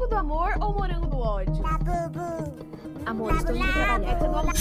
morango do amor ou morango do ódio? Tá, Bubu. Amor, estou indo trabalhar.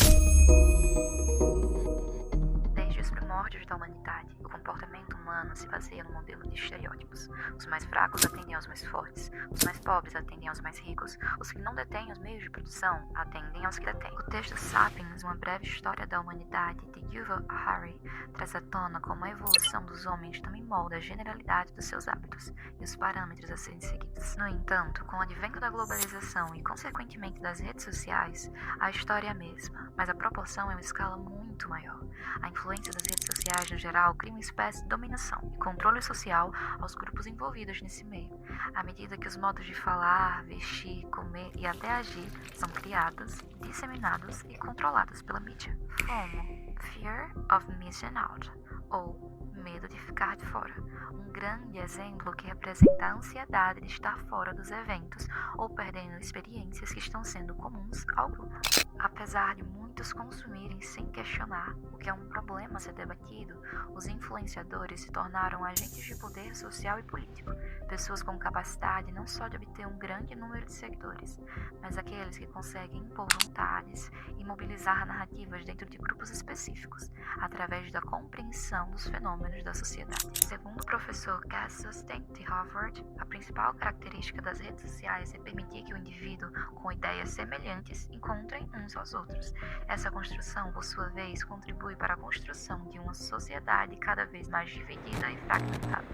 Desde os primórdios da humanidade, o comportamento humano se baseia no modelo de estereótipos. Os mais fracos atendem aos mais fortes, os mais pobres atendem aos mais ricos, os que não detêm os meios de produção atendem aos que detêm. O texto Sapiens, uma breve história da humanidade, de Yuval Harari, traz à tona como a evolução dos homens também molda a generalidade dos seus hábitos e os parâmetros a serem seguidos. No entanto, com o advento da globalização e, consequentemente, das redes sociais, a história é a mesma, mas a proporção é uma escala muito maior. A influência das redes sociais, no geral, cria uma espécie de dominação e controle social aos grupos envolvidos nesse meio, à medida que os modos de falar, vestir, comer e até agir são criados, disseminados e controlados pela mídia. FOMO, Fear of Missing Out, ou medo de ficar de fora, um grande exemplo que representa a ansiedade de estar fora dos eventos ou perdendo experiências que estão sendo comuns ao grupo. Apesar de muitos consumirem sem questionar, o que é um problema a ser debatido, os influenciadores se tornaram agentes de poder social e político, pessoas com capacidade não só de obter um grande número de seguidores, mas aqueles que conseguem impor vontades e mobilizar narrativas dentro de grupos específicos, através da compreensão dos fenômenos da sociedade. Segundo o professor Cass Sustein, de Harvard, a principal característica das redes sociais é permitir que o indivíduo com ideias semelhantes encontrem uns aos outros. Essa construção, por sua vez, contribui para a construção de uma sociedade cada vez mais dividida e fragmentada.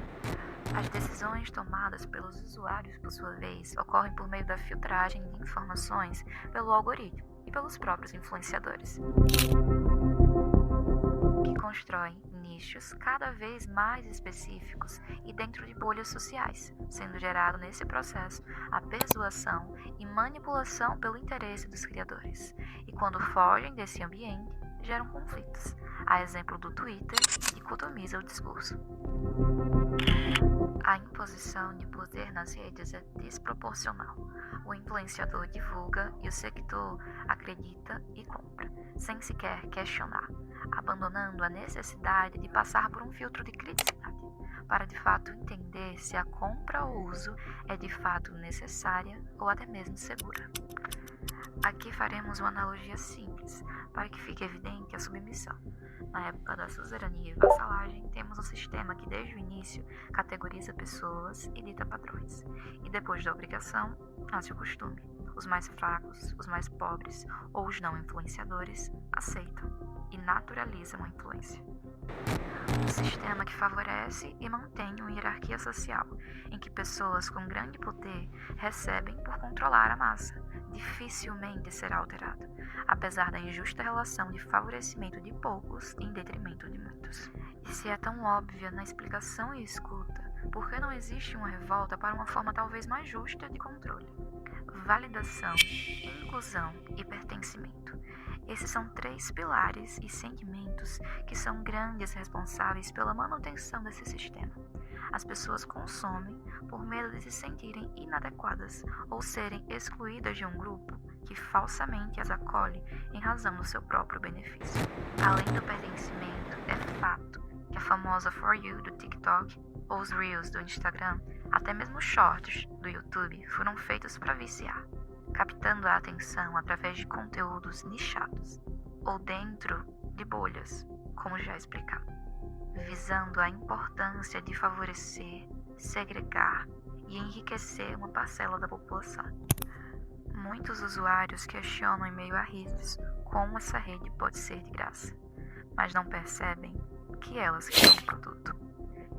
As decisões tomadas pelos usuários, por sua vez, ocorrem por meio da filtragem de informações pelo algoritmo e pelos próprios influenciadores, que constroem nichos cada vez mais específicos e dentro de bolhas sociais, sendo gerado nesse processo a persuasão e manipulação pelo interesse dos criadores. E quando fogem desse ambiente, geram conflitos, a exemplo do Twitter, que dicotomiza o discurso. A imposição de poder nas redes é desproporcional. O influenciador divulga e o seguidor acredita e compra, sem sequer questionar, abandonando a necessidade de passar por um filtro de criticidade, para de fato entender se a compra ou uso é de fato necessária ou até mesmo segura. Aqui faremos uma analogia simples, para que fique evidente a submissão. Na época da suzerania e vassalagem, temos um sistema que desde o início categoriza pessoas e dita padrões. E depois da obrigação, nasce o costume. Os mais fracos, os mais pobres ou os não influenciadores aceitam e naturalizam a influência. Um sistema que favorece e mantém uma hierarquia social, em que pessoas com grande poder recebem por controlar a massa, dificilmente será alterado, apesar da injusta relação de favorecimento de poucos em detrimento de muitos. E se é tão óbvia na explicação e escuta, por que não existe uma revolta para uma forma talvez mais justa de controle? Validação, inclusão e pertencimento. Esses são três pilares e sentimentos que são grandes responsáveis pela manutenção desse sistema. As pessoas consomem por medo de se sentirem inadequadas ou serem excluídas de um grupo que falsamente as acolhe em razão do seu próprio benefício. Além do pertencimento, é fato que a famosa For You do TikTok ou os Reels do Instagram, até mesmo os Shorts do YouTube, foram feitos para viciar, captando a atenção através de conteúdos nichados ou dentro de bolhas, como já explicado, visando a importância de favorecer, segregar e enriquecer uma parcela da população. Muitos usuários questionam em meio a risos como essa rede pode ser de graça, mas não percebem que elas criam um produto.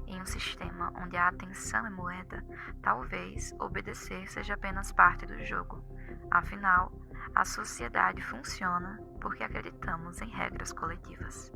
Em um sistema onde a atenção é moeda, talvez obedecer seja apenas parte do jogo. Afinal, a sociedade funciona porque acreditamos em regras coletivas.